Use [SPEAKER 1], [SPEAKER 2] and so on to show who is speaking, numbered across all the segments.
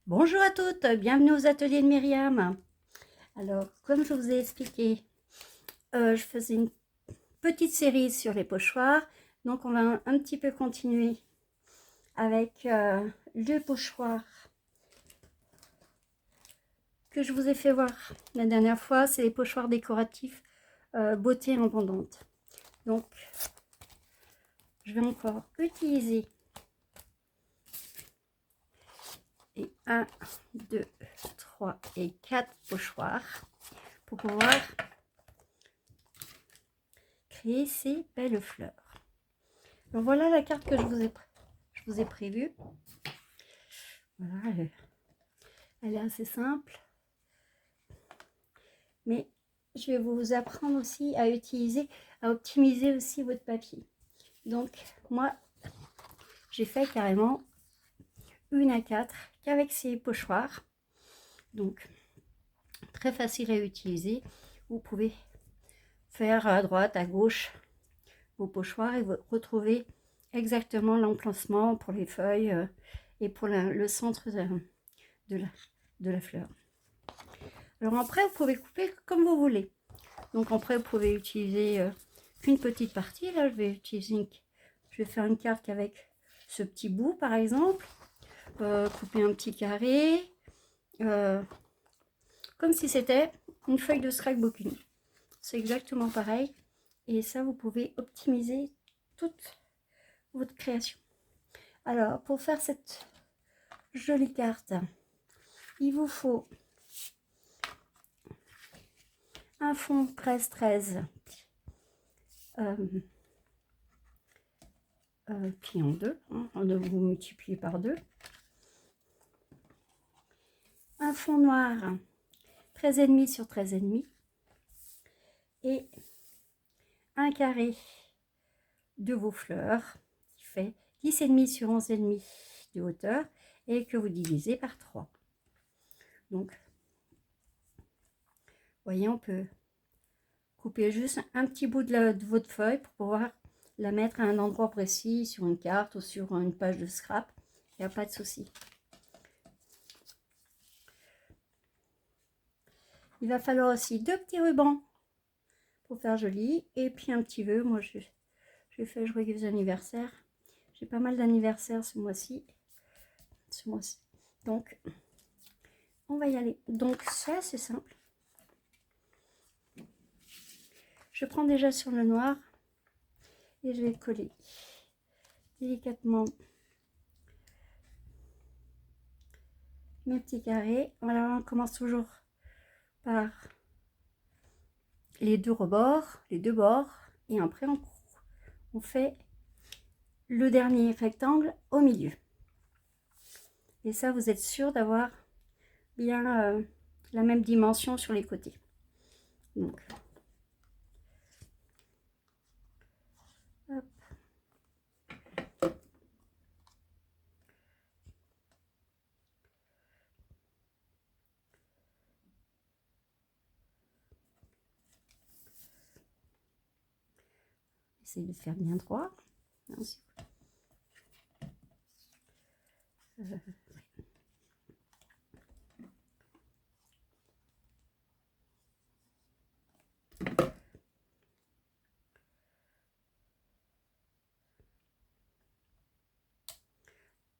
[SPEAKER 1] Bonjour à toutes, bienvenue aux ateliers de Myriam. Alors, comme je vous ai expliqué, je faisais une petite série sur les pochoirs. Donc, on va un petit peu continuer avec le pochoir que je vous ai fait voir la dernière fois. C'est les pochoirs décoratifs beauté abondante. Donc, je vais encore utiliser 1, 2, 3 et 4 pochoirs pour pouvoir créer ces belles fleurs. Donc voilà la carte que je vous ai prévue. Voilà, elle est assez simple. Mais je vais vous apprendre aussi à utiliser, à optimiser aussi votre papier. Donc moi, j'ai fait carrément 1 à 4 qu'avec ces pochoirs. Donc très facile à utiliser. Vous pouvez faire à droite, à gauche vos pochoirs et vous retrouvez exactement l'emplacement pour les feuilles et pour le centre de la fleur. Alors après, vous pouvez couper comme vous voulez. Donc après, vous pouvez utiliser qu'une petite partie. Là, je vais faire une carte avec ce petit bout, par exemple. Couper un petit carré, comme si c'était une feuille de scrapbooking. C'est exactement pareil. Et ça, vous pouvez optimiser toute votre création. Alors, pour faire cette jolie carte, il vous faut un fond 13-13 plié en deux. On doit vous multiplier par 2. Un fond noir 13,5 sur 13,5 et un carré de vos fleurs qui fait 10,5 sur 11,5 de hauteur et que vous divisez par 3. Donc, vous voyez, on peut couper juste un petit bout de votre feuille pour pouvoir la mettre à un endroit précis sur une carte ou sur une page de scrap. Il n'y a pas de souci. Il va falloir aussi 2 petits rubans pour faire joli et puis un petit vœu. Moi, j'ai fait joyeux anniversaire. J'ai pas mal d'anniversaires ce mois-ci. Donc, on va y aller. Donc, ça, c'est simple. Je prends déjà sur le noir et je vais coller délicatement mes petits carrés. Voilà, on commence toujours par les deux rebords, les deux bords, et après on fait le dernier rectangle au milieu. Et ça, vous êtes sûr d'avoir bien la même dimension sur les côtés. Donc, hop. Essayez de faire bien droit.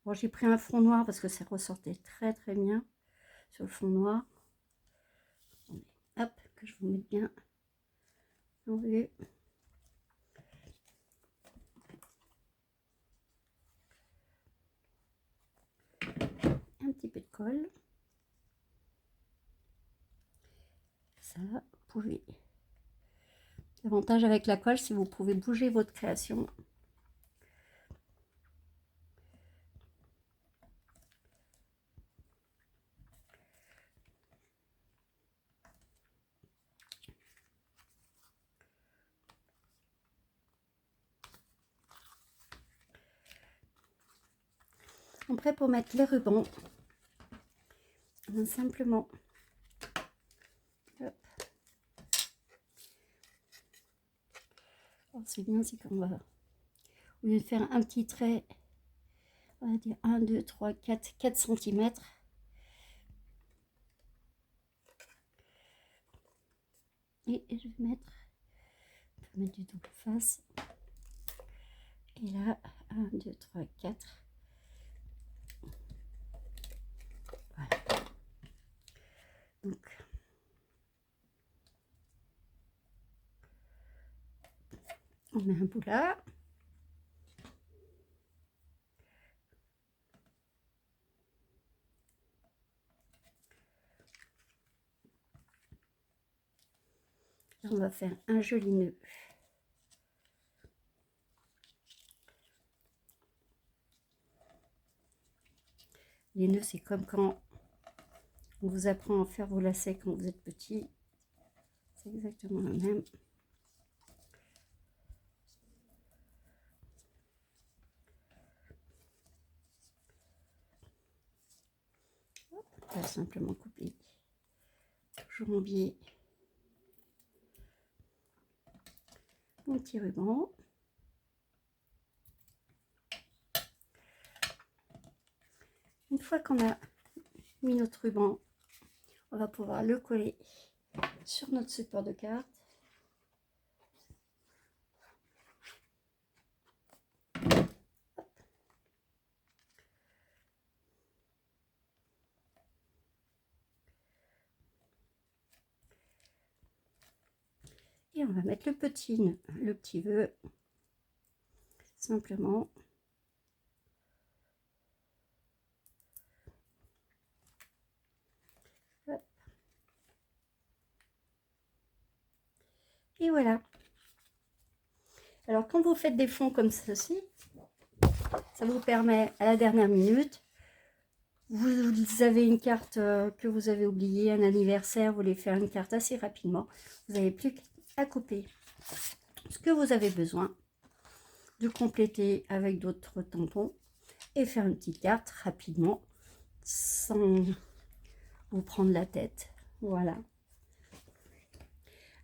[SPEAKER 1] Bon, j'ai pris un fond noir parce que ça ressortait très très bien sur le fond noir. Hop, que je vous mette bien en vue. Un petit peu de colle. Ça, vous pouvez. L'avantage avec la colle, c'est que vous pouvez bouger votre création. Après, pour mettre les rubans, simplement, c'est bien, c'est qu'on va, au lieu de faire un petit trait, on va dire 1, 2, 3, 4 cm, Et je vais mettre, on peut mettre du double face. Et là, 1, 2, 3, 4. Voilà. Donc, on met un bout là. On va faire un joli nœud. Les nœuds, c'est comme quand on vous apprend à faire vos lacets quand vous êtes petit. C'est exactement le même. On va simplement couper toujours mon biais. Mon petit ruban. Une fois qu'on a mis notre ruban, on va pouvoir le coller sur notre support de carte. Et on va mettre le petit vœu, simplement. Hop. Et voilà. Alors quand vous faites des fonds comme ceci, ça vous permet à la dernière minute, vous avez une carte que vous avez oubliée, un anniversaire, vous voulez faire une carte assez rapidement, vous n'avez plus qu'à couper ce que vous avez besoin, de compléter avec d'autres tampons et faire une petite carte rapidement sans vous prendre la tête. Voilà.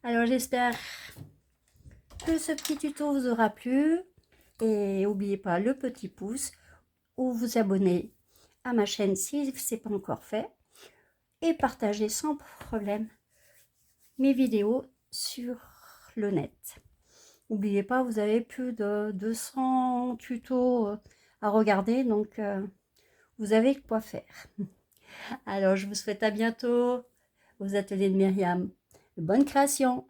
[SPEAKER 1] Alors j'espère que ce petit tuto vous aura plu et n'oubliez pas le petit pouce ou vous abonner à ma chaîne si ce n'est pas encore fait et partagez sans problème mes vidéos sur le net. N'oubliez pas, vous avez plus de 200 tutos à regarder, donc vous avez quoi faire. Alors je vous souhaite à bientôt aux ateliers de Myriam. Bonne création!